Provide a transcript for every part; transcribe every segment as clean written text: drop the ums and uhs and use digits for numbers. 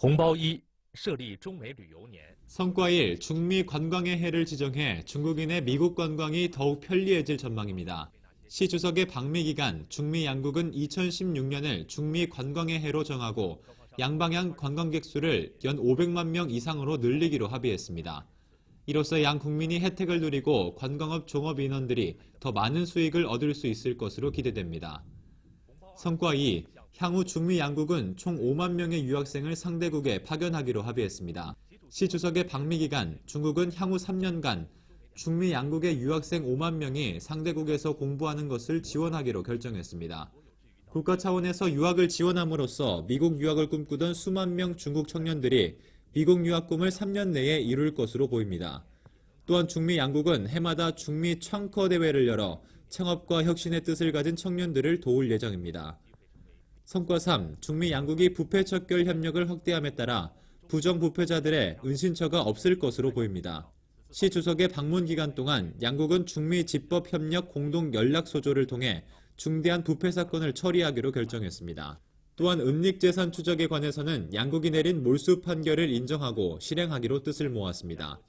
红包一设立中美旅游年。 성과 1. 중미 관광의 해를 지정해 중국인의 미국 관광이 더욱 편리해질 전망입니다. 시 주석의 방미 기간 중미 양국은 2016년을 중미 관광의 해로 정하고 양방향 관광객 수를 연 500만 명 이상으로 늘리기로 합의했습니다. 이로써 양 국민이 혜택을 누리고 관광업 종업 인원들이 더 많은 수익을 얻을 수 있을 것으로 기대됩니다. 성과 2. 향후 중미 양국은 총 5만 명의 유학생을 상대국에 파견하기로 합의했습니다. 시 주석의 방미 기간 중국은 향후 3년간 중미 양국의 유학생 5만 명이 상대국에서 공부하는 것을 지원하기로 결정했습니다. 국가 차원에서 유학을 지원함으로써 미국 유학을 꿈꾸던 수만 명 중국 청년들이 미국 유학 꿈을 3년 내에 이룰 것으로 보입니다. 또한 중미 양국은 해마다 중미 창커 대회를 열어 창업과 혁신의 뜻을 가진 청년들을 도울 예정입니다. 성과 3. 중미 양국이 부패 척결 협력을 확대함에 따라 부정부패자들의 은신처가 없을 것으로 보입니다. 시 주석의 방문 기간 동안 양국은 중미 집법협력 공동연락소조를 통해 중대한 부패 사건을 처리하기로 결정했습니다. 또한 은닉재산 추적에 관해서는 양국이 내린 몰수 판결을 인정하고 실행하기로 뜻을 모았습니다.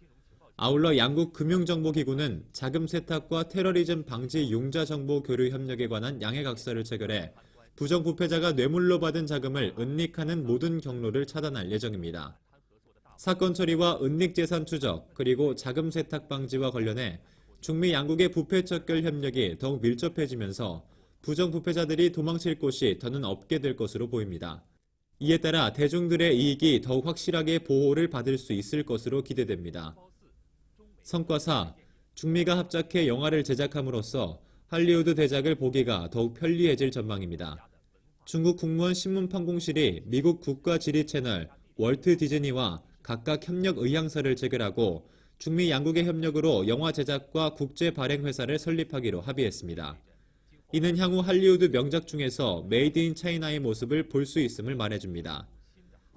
아울러 양국 금융정보기구는 자금 세탁과 테러리즘 방지 융자 정보 교류 협력에 관한 양해각서를 체결해 부정부패자가 뇌물로 받은 자금을 은닉하는 모든 경로를 차단할 예정입니다. 사건 처리와 은닉재산 추적 그리고 자금 세탁 방지와 관련해 중미 양국의 부패 척결 협력이 더욱 밀접해지면서 부정부패자들이 도망칠 곳이 더는 없게 될 것으로 보입니다. 이에 따라 대중들의 이익이 더욱 확실하게 보호를 받을 수 있을 것으로 기대됩니다. 성과 4. 중미가 합작해 영화를 제작함으로써 할리우드 대작을 보기가 더욱 편리해질 전망입니다. 중국 국무원 신문판공실이 미국 국가지리 채널 월트 디즈니와 각각 협력 의향서를 체결하고 중미 양국의 협력으로 영화 제작과 국제 발행 회사를 설립하기로 합의했습니다. 이는 향후 할리우드 명작 중에서 메이드 인 차이나의 모습을 볼 수 있음을 말해줍니다.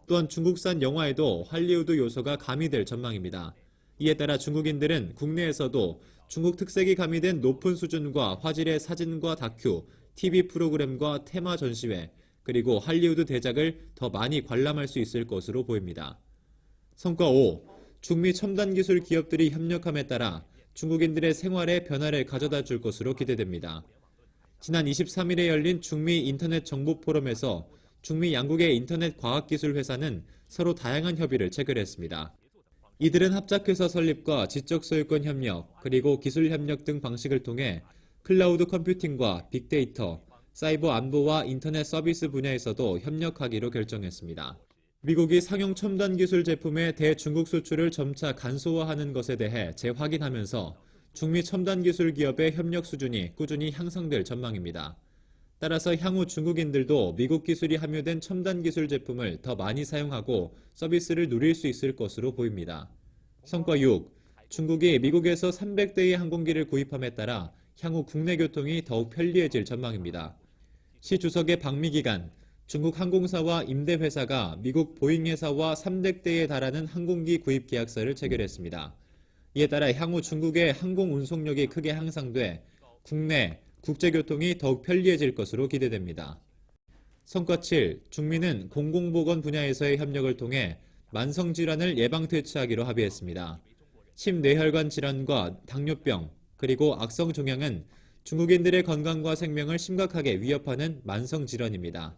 또한 중국산 영화에도 할리우드 요소가 가미될 전망입니다. 이에 따라 중국인들은 국내에서도 중국 특색이 가미된 높은 수준과 화질의 사진과 다큐, TV 프로그램과 테마 전시회, 그리고 할리우드 대작을 더 많이 관람할 수 있을 것으로 보입니다. 성과 5. 중미 첨단 기술 기업들이 협력함에 따라 중국인들의 생활에 변화를 가져다 줄 것으로 기대됩니다. 지난 23일에 열린 중미 인터넷 정보 포럼에서 중미 양국의 인터넷 과학기술 회사는 서로 다양한 협의를 체결했습니다. 이들은 합작회사 설립과 지적소유권 협력, 그리고 기술 협력 등 방식을 통해 클라우드 컴퓨팅과 빅데이터, 사이버 안보와 인터넷 서비스 분야에서도 협력하기로 결정했습니다. 미국이 상용 첨단 기술 제품의 대중국 수출을 점차 간소화하는 것에 대해 재확인하면서 중미 첨단 기술 기업의 협력 수준이 꾸준히 향상될 전망입니다. 따라서 향후 중국인들도 미국 기술이 함유된 첨단 기술 제품을 더 많이 사용하고 서비스를 누릴 수 있을 것으로 보입니다. 성과 6. 중국이 미국에서 300대의 항공기를 구입함에 따라 향후 국내 교통이 더욱 편리해질 전망입니다. 시 주석의 방미 기간, 중국 항공사와 임대회사가 미국 보잉 회사와 300대에 달하는 항공기 구입 계약서를 체결했습니다. 이에 따라 향후 중국의 항공 운송력이 크게 향상돼 국내, 국제교통이 더욱 편리해질 것으로 기대됩니다. 성과 7. 중미는 공공보건 분야에서의 협력을 통해 만성질환을 예방퇴치하기로 합의했습니다. 심뇌혈관 질환과 당뇨병, 그리고 악성종양은 중국인들의 건강과 생명을 심각하게 위협하는 만성질환입니다.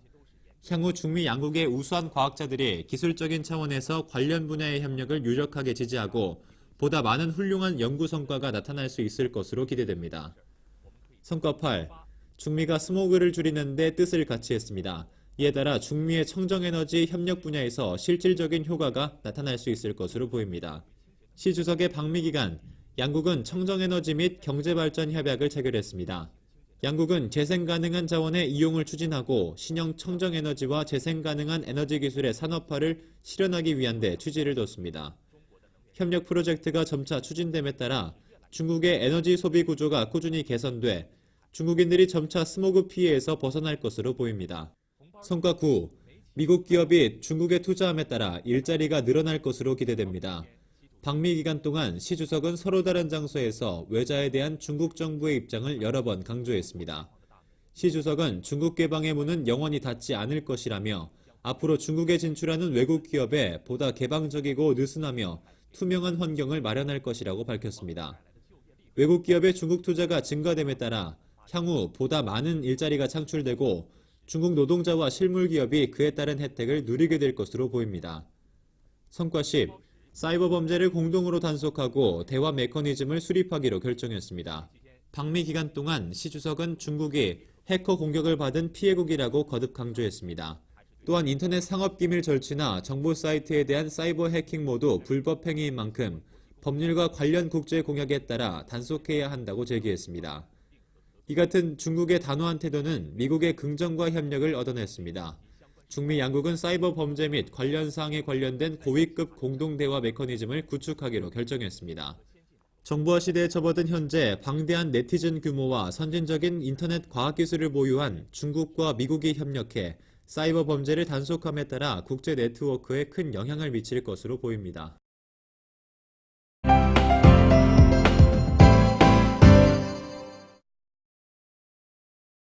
향후 중미 양국의 우수한 과학자들이 기술적인 차원에서 관련 분야의 협력을 유력하게 지지하고 보다 많은 훌륭한 연구 성과가 나타날 수 있을 것으로 기대됩니다. 성과 8. 중미가 스모그를 줄이는 데 뜻을 같이 했습니다. 이에 따라 중미의 청정에너지 협력 분야에서 실질적인 효과가 나타날 수 있을 것으로 보입니다. 시 주석의 방미 기간, 양국은 청정에너지 및 경제발전 협약을 체결했습니다. 양국은 재생가능한 자원의 이용을 추진하고 신형 청정에너지와 재생가능한 에너지 기술의 산업화를 실현하기 위한 데 취지를 뒀습니다. 협력 프로젝트가 점차 추진됨에 따라 중국의 에너지 소비 구조가 꾸준히 개선돼 중국인들이 점차 스모그 피해에서 벗어날 것으로 보입니다. 성과 9. 미국 기업이 중국에 투자함에 따라 일자리가 늘어날 것으로 기대됩니다. 방미 기간 동안 시 주석은 서로 다른 장소에서 외자에 대한 중국 정부의 입장을 여러 번 강조했습니다. 시 주석은 중국 개방의 문은 영원히 닫지 않을 것이라며 앞으로 중국에 진출하는 외국 기업에 보다 개방적이고 느슨하며 투명한 환경을 마련할 것이라고 밝혔습니다. 외국 기업의 중국 투자가 증가됨에 따라 향후 보다 많은 일자리가 창출되고 중국 노동자와 실물 기업이 그에 따른 혜택을 누리게 될 것으로 보입니다. 성과 10. 사이버 범죄를 공동으로 단속하고 대화 메커니즘을 수립하기로 결정했습니다. 방미 기간 동안 시 주석은 중국이 해커 공격을 받은 피해국이라고 거듭 강조했습니다. 또한 인터넷 상업기밀 절취나 정보 사이트에 대한 사이버 해킹 모두 불법 행위인 만큼 법률과 관련 국제 공약에 따라 단속해야 한다고 제기했습니다. 이 같은 중국의 단호한 태도는 미국의 긍정과 협력을 얻어냈습니다. 중미 양국은 사이버 범죄 및 관련 사항에 관련된 고위급 공동대화 메커니즘을 구축하기로 결정했습니다. 정보화 시대에 접어든 현재 방대한 네티즌 규모와 선진적인 인터넷 과학기술을 보유한 중국과 미국이 협력해 사이버 범죄를 단속함에 따라 국제 네트워크에 큰 영향을 미칠 것으로 보입니다.